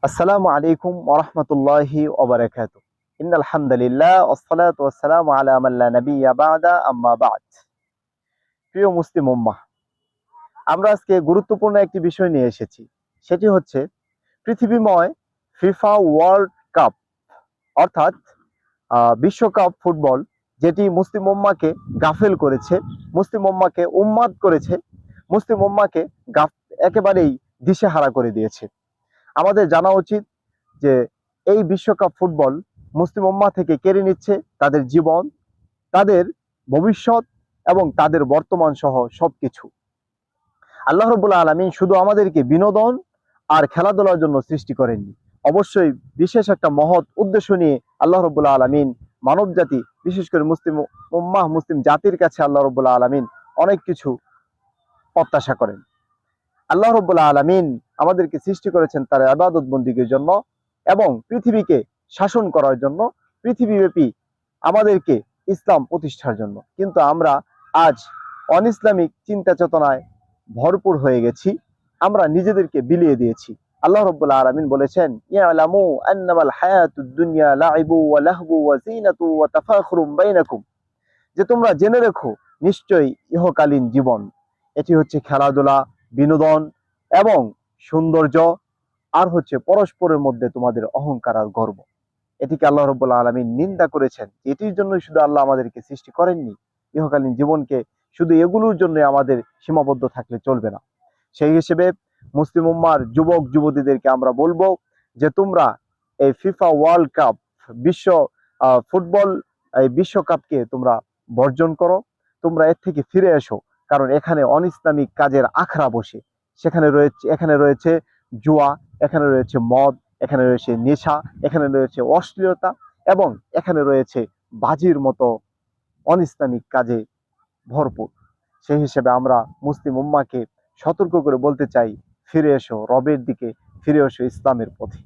আসসালামু আলাইকুম ওয়া রাহমাতুল্লাহি ওয়া বারাকাতুহু। ইন্নাল হামদুলিল্লাহ ওয়াসসালাতু ওয়াসসালামু আলা মান লা নাবিয়্যা বা'দা আম্মা বা'দ। প্রিয় মুসলিম উম্মাহ, আমরা আজকে গুরুত্বপূর্ণ একটি বিষয় নিয়ে এসেছি। সেটি হচ্ছে পৃথিবীময় ফিফা ওয়ার্ল্ড কাপ, অর্থাৎ বিশ্বকাপ ফুটবল, যেটি মুসলিম উম্মাহকে গাফেল করেছে, মুসলিম উম্মাহকে উন্মাদ করেছে, মুসলিম উম্মাহকে একেবারেই দিশেহারা করে দিয়েছে। আমাদের জানা উচিত যে এই বিশ্বকাপ ফুটবল মুসলিম উম্মাহ থেকে কেড়ে নিচ্ছে তাদের জীবন, তাদের ভবিষ্যৎ এবং তাদের বর্তমান সহ সবকিছু। আল্লাহ রাব্বুল আলামিন শুধু আমাদেরকে বিনোদন আর খেলাধুলার জন্য সৃষ্টি করেননি, অবশ্যই বিশেষ একটা মহৎ উদ্দেশ্য নিয়ে আল্লাহ রাব্বুল আলামিন মানব জাতি, বিশেষ করে মুসলিম উম্মাহ, মুসলিম জাতির কাছে আল্লাহ রাব্বুল আলামিন অনেক কিছু প্রত্যাশা করেন। আল্লাহ রাব্বুল আলামিন আমাদেরকে সৃষ্টি করেছেন তার ইবাদত বন্দেগীর জন্য এবং পৃথিবীকে শাসন করার জন্য, পৃথিবীব্যাপী আমাদেরকে ইসলাম প্রতিষ্ঠার জন্য। কিন্তু আমরা আজ অনইসলামিক চিন্তা চেতনায় ভরপুর হয়ে গেছি, আমরা নিজেদেরকে বিলিয়ে দিয়েছি। আল্লাহ রাব্বুল আলামিন বলেছেন, ইয়ালামু আন্নামাল হায়াতুদ দুনিয়া লাইবু ওয়া লাহবু ওয়া যিনাতু ওয়া তাফাখুরুম বাইনাকুম, যে তোমরা জেনে রেখো নিশ্চয়ই ইহকালীন জীবন এটি হচ্ছে খেলাধুলা, বিনোদন এবং সৌন্দর্য, আর হচ্ছে পরস্পরের মধ্যে তোমাদের অহংকার আর গর্ব। এটিকে আল্লাহ রাব্বুল আলামিন নিন্দা করেছেন। এটির জন্য শুধু আল্লাহ আমাদেরকে সৃষ্টি করেননি, ইহকালীন জীবনকে শুধু এগুলোর জন্য আমাদের সীমাবদ্ধ থাকলে চলবে না। সেই হিসেবে মুসলিম উম্মার যুবক যুবতীদেরকে আমরা বলবো যে তোমরা এই ফিফা ওয়ার্ল্ড কাপ, বিশ্ব ফুটবল, এই বিশ্বকাপকে তোমরা বর্জন করো, তোমরা এর থেকে ফিরে এসো। কারণ এখানে অনইসলামিক কাজের আখড়া বসে, এখানে রয়েছে জুয়া, এখানে রয়েছে মদ, এখানে রয়েছে নেশা, এখানে রয়েছে অশ্লীলতা এবং এখানে রয়েছে বাজির মতো অনইসলামিক কাজে ভরপুর। সেই হিসেবে আমরা মুসলিম উম্মাহকে সতর্ক করে বলতে চাই, ফিরে এসো রবের দিকে, ফিরে এসো ইসলামের পথে।